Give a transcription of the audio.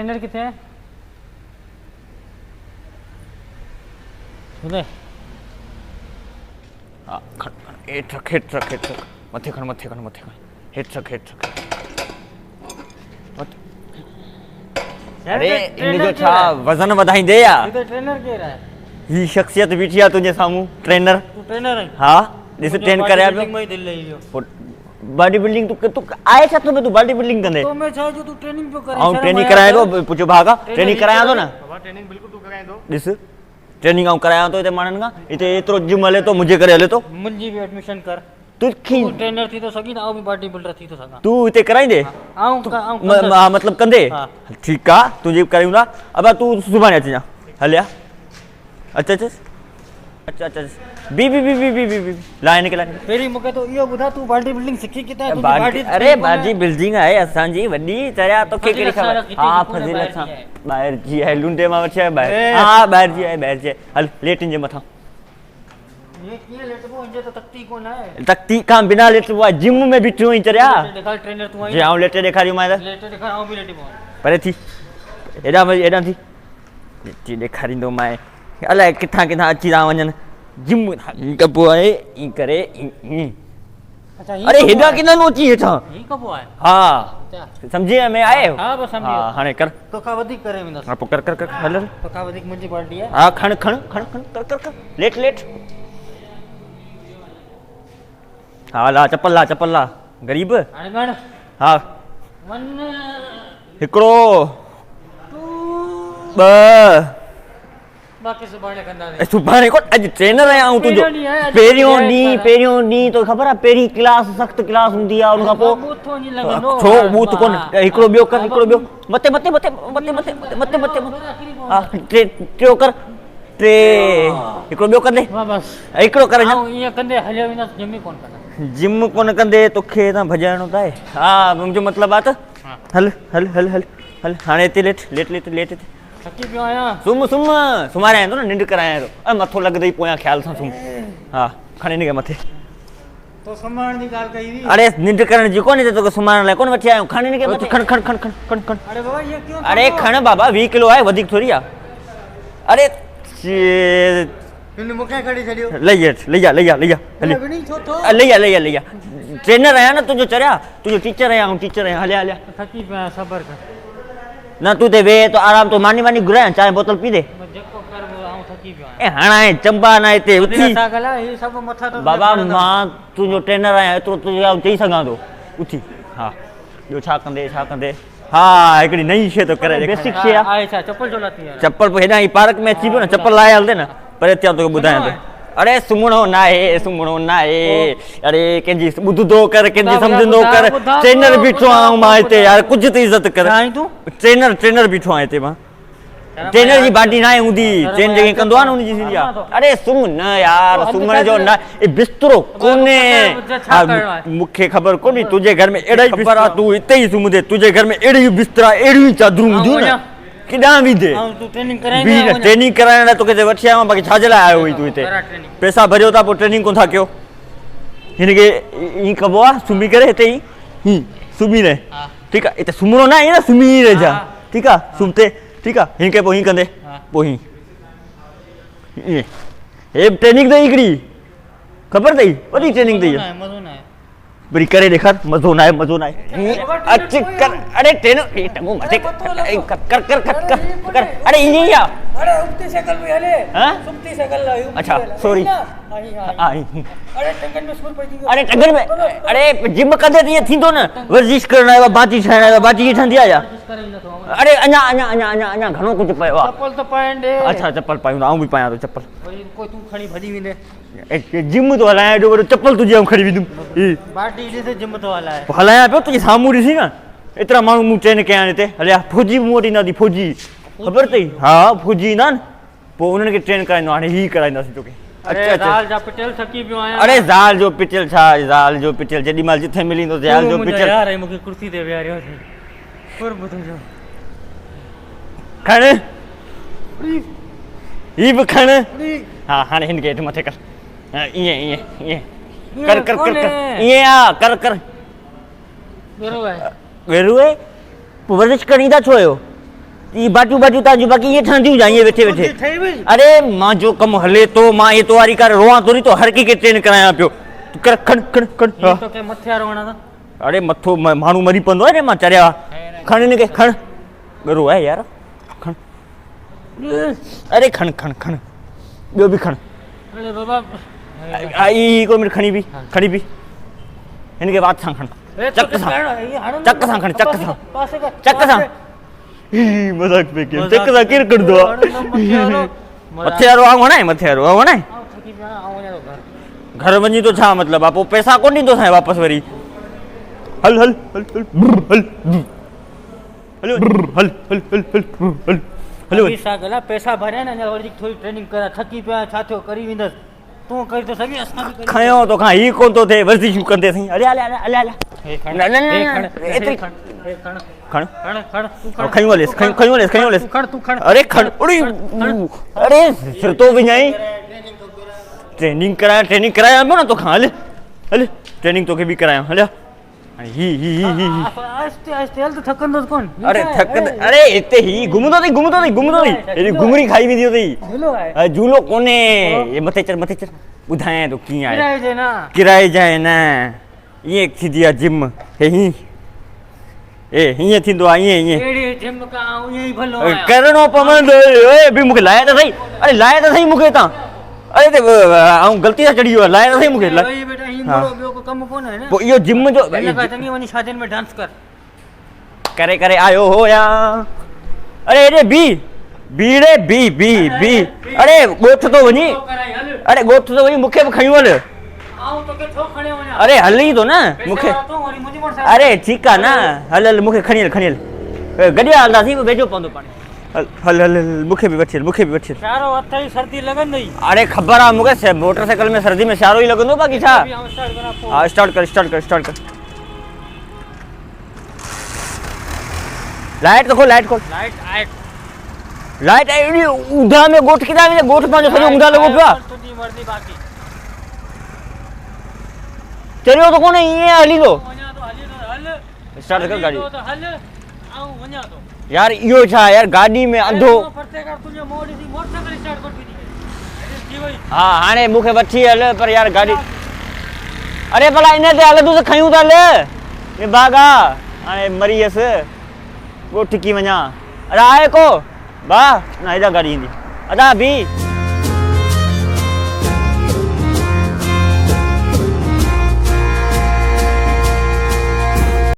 Trainer किथे है? उदय हेठ रख हेठ रख हेठ रख मथे खण मथे खण मथे खण हेठ रख हेठ रख अरे इन जो छा वजन वधाई दे या ये तो ट्रेनर कह रहा है। ही शख्सियत बीठी आ तुझे सामू ट्रेनर तू ट्रेनर है? हां ॾिस ट्रेन करया में ही दिल लई जो बॉडी बिल्डिंग तू आए छा तू बॉडी बिल्डिंग कंदे तो मैं चाह जो तू ट्रेनिंग पे करे आऊं ट्रेनिंग कराया तो पुछो भागा ट्रेनिंग कराया तो ना बाबा ट्रेनिंग बिल्कुल तू कराए तो ॾिस ट्रेनिंग आऊं कराया तो इते मानन का इते एतरो जिम हले तो मुझे करे हले तो मुंजी भी एडमिशन कर। तू तू ट्रेनर थी तो सगी ना, आऊं भी बॉडी बिल्डर थी तो सगा। तू इते कराई दे आऊं मतलब कंदे ठीक आ तुझे करायूंगा अब तू सुभाणे अच जा हलिया अच्छा अच्छा अच्छा अच्छा B B B B B B B line के लाइन पेरी मुके तो यो बुधा तू बॉडी बिल्डिंग सिखी किता है? तू बॉडी अरे बॉडी बिल्डिंग है असान जी वडी तरया तो के केड़ी खबर हां फजीलत सा बाहर जी है लुंडे मा वछे बाहर हां बाहर जी है हल लेटिन जे मथा ये के लेटबो इंजे तो तकती कोन है तकती का बिना लेटबो जिम में बिठो ही चरया देखा ट्रेनर तू आई जे आऊं लेटे देखारियो मा लेटे देखा आऊं भी लेटी पो परे थी एडा थी लेटी देखारिंदो मा अलाए किथा किथा अची रा वजन जिम कबो है ई करे अच्छा अरे हेडा किना नोची हेठा ई कबो है हां समझे में आए हां बस समझियो हां हाने कर तो का वधिक करे में दस हां कर कर कर हल तो का वधिक मुंजी बॉडी है हां खण खण खण खण कर कर कर लेट लेट हां ला चप्पल ला गरीब हाने गण हां 1 हिकड़ो 2 ब बाकी सुभाणे कंदा ने सुभाणे को आज ट्रेनर है आऊं तुजो पेरियो नी तो खबर है पेरी क्लास सख्त क्लास हुंदी आ उनका पो बूथो नी लगनो छो बूथ कोन हिकड़ो बियो कर हिकड़ो बियो मते मते मते मते मते मते मते हां ट्रे कर ट्रे हिकड़ो बियो कर दे वाह बस हिकड़ो कर आऊं ये कंदे हलियो विना जिम कोन कंदे तोखे ता भजाणो ताए हां मुंजो मतलब बात हल हल हल हल हल हाने ते लेट लेट लेट लेट थकी पियो आया सुमारे आयो ना निंड कराया तो अ मथो लग दई पोया ख्याल सा सुम हां खणे ने के मथे तो सम्मान दी गाल कही दी अरे निंड करण जी कोनी तो सुमारण ले कोन वठी आयो खणे ने के मथे खण खण खण खण खण खण अरे बाबा ये क्यों अरे खण बाबा 20 किलो है वधिक थोड़ी आ अरे इन मुके खड़ी छडियो ले जा हले नहीं छो तो ले जा ट्रेनर आया ना तुझो चरया तुझो टीचर आया हूं टीचर आया हले हले थकी पिया सबर कर ना तू ते वे तो आराम तो मानी गुरा चाय बोतल पी दे जेको कर वो आऊं थकी पियो ए हाणे चंबा ना इते उठी सागला ये सब मथा तो बाबा मां तुझो ट्रेनर आया तो तुझे आऊं चई सगा तो उठी हां जो छा कंदे हां एकड़ी नई शे तो करे बेसिक शे आ अच्छा चप्पल जो लाती है चप्पल पे हेडा ही पार्क में अची पियो ना चप्पल लाए हलदे ना पर त्या तो बुधाया तो अरे सुमणो ना है अरे केंजी बुधदो कर केंजी समझंदो कर ट्रेनर बिठो आऊं मां इते यार कुछ तो इज्जत कर तू ट्रेनर बिठो आ इते मां ट्रेनर जी बाडी ना हुंदी ट्रेन जगह कंदो आ उन जी सीरिया अरे सुम न यार सुमण जो ना ए बिस्तरो कोने मुखे खबर कोनी तुझे घर में एड़ा ही बिस्तरा तू इते ही सुम दे तुझे घर में एड़ी ही बिस्तरा एड़ी ही चादरू हुंदी ना किडा भी दे तू ट्रेनिंग कराने तो के वठी आवा बाकी छाजे ला आयो हुई तू इते पैसा भरियो ता पो ट्रेनिंग कोन था कयो हिनके ई कबो आ सुमी करे इते ही सुमी ने ठीक है इते सुमरो ना है ना सुमी रे जा ठीक है सुमते ठीक है हिनके पो ही कंदे पो ही ए ट्रेनिंग दे इकड़ी खबर दई वडी ट्रेनिंग दई मजो ना है बड़ी करे देखा मजो ना है अच्छे कर अरे ट्रेनर ए टमो मते कर अरे ये या अरे उपती साइकिल में हले हां सुप्ती साइकिल ला अच्छा सॉरी अरे टंगन में स्कूल पड़ी अरे टंगन में अरे जिम कदे ये थींदो ना वर्जिश करना है बाती छाना है बाती ठंडी आ जा अरे अन्या घणो कुछ पयो चप्पल तो पाइन दे अच्छा चप्पल पायूं आऊं भी पाया तो चप्पल कोई तू खणी भजी विंदे जिम तो हलाया जो चप्पल तुझे हम खड़ी विदुम बाटी से जिम तो हलाया हलाया पे तुझे सामू ॾिसी ना एतरा माण्हू मूं ट्रेन कया हिते हलिया फौजी मोटी ना दी फौजी खबर तई हां फौजी ना पो उन्हनि के ट्रेन कराइंदो हाणे ही कराइंदासीं तोखे अच्छा जाल जा पिटल थकी पियो आया अरे जाल जो पिटल जडी माल जिथे मिली तो जाल जो पिटल यार मुके कुर्सी ते विहारियो थी पर बुधो जो खण ई भी खण हां हाणे हिन के हेठ मथे कर ये कर ये आ कर वेरो है वेरू है वर्जिश करींदा छो आयो ये बाजू बाजू ताजू बाकी ये ठंडियूं जाइए बैठे बैठे ठही हुई अरे मां जो कम हले तो मां ये तो वारी कर रोआ तोरी तो हर की ट्रेन कराया पियो तू कर खण खण खण ये तो के मथे रोना था अरे मथो मानू मरी पंदो है रे मां चरिया खण ने के खण गरो है यार खण अरे खण खण खण यो भी खण अरे बाबा आई को मिनट खणी भी इनके बात सांग खण चक्क सा खण चक्क सा मजाक पे के चक्क सा किर कर दो मथे यारो आ होना है मथे यारो आ होना है घर वञी तो छा मतलब आपो पैसा कोन ॾींदो सां वापस वरी हल हल हल हल हल हलो हल हल हल हल हल हलो पैसा गला पैसा भरे ने वरी थोड़ी ट्रेनिंग करा थकी पिया छा थियो करी विंदस तू कर तो सभी असां भी खयो तो खा ही कोन तो थे वर्जिश कंदे सही अरे अले अले अले हे खण न न न एतरी खण खण खण खण खण तू खण खयो लेस खयो लेस तू खण तू खण अरे खण उड़ी अरे फिर तो भी नहीं ट्रेनिंग कराया ना तो खा ले हल ट्रेनिंग तो के भी कराया हल ही आस्ते आस्ते हल तो थकन दो कौन अरे थक अरे इते ही घुमदो नहीं एरी घुमरी खाई भी दियो तई झूलो है झूलो कोने ये मथे चढ़ बुधाए तो की आए किराए जे ना किराए जाए ना ये थी दिया जिम हे ही ए हिए थिंदो आ ये एड़ी जिम का आऊं यही भलो है करणो पवंदो ओए भी मुके लाए त सही अरे लाए त सही मुके ता अरे ते आऊं गलती से चढ़ी हो लाए त सही मुके ओए बेटा ही बड़ो बियो को कम कोन है ना वो यो जिम जो इन का तनी वनी शादिन में डांस कर करे करे आयो हो या अरे रे बी रे बी अरे गोठ तो वनी अरे गोठ तो वनी मुके खयो हल आऊं तो के छो खणे वना अरे हली तो ना मुके तो वरी मुजी मोटर अरे ठीक है ना हल मुके खणी हल गडिया हलदा थी बेजो पंदो पानी हल मुखे भी बचिल चारो अथई सर्दी लगन नहीं अरे खबर आ मुके से मोटरसाइकिल में सर्दी में सारो ही लगंदो बाकी छा हां स्टार्ट कर लाइट खोल लाइट आई उधा में गोठ किदा में गोठ पांजो सजो उधा लगो पिया तुजी मर्जी बाकी चलियो तो कोने ये हली दो वना तो हल स्टार्ट कर गाड़ी तो हल आऊं वना तो यार यो छा यार गाड़ी में अंधो परते कर तुझे मोटरसाइकिल स्टार्ट कर दी जी भाई हां हाने मुखे बठी हल पर यार गाड़ी अरे भला इने ते हल तू खयूं ता ले ये बागा हाने मरीयस गोठ की वना अरे आए को बा ना इदा गाड़ी इंदी अदा भी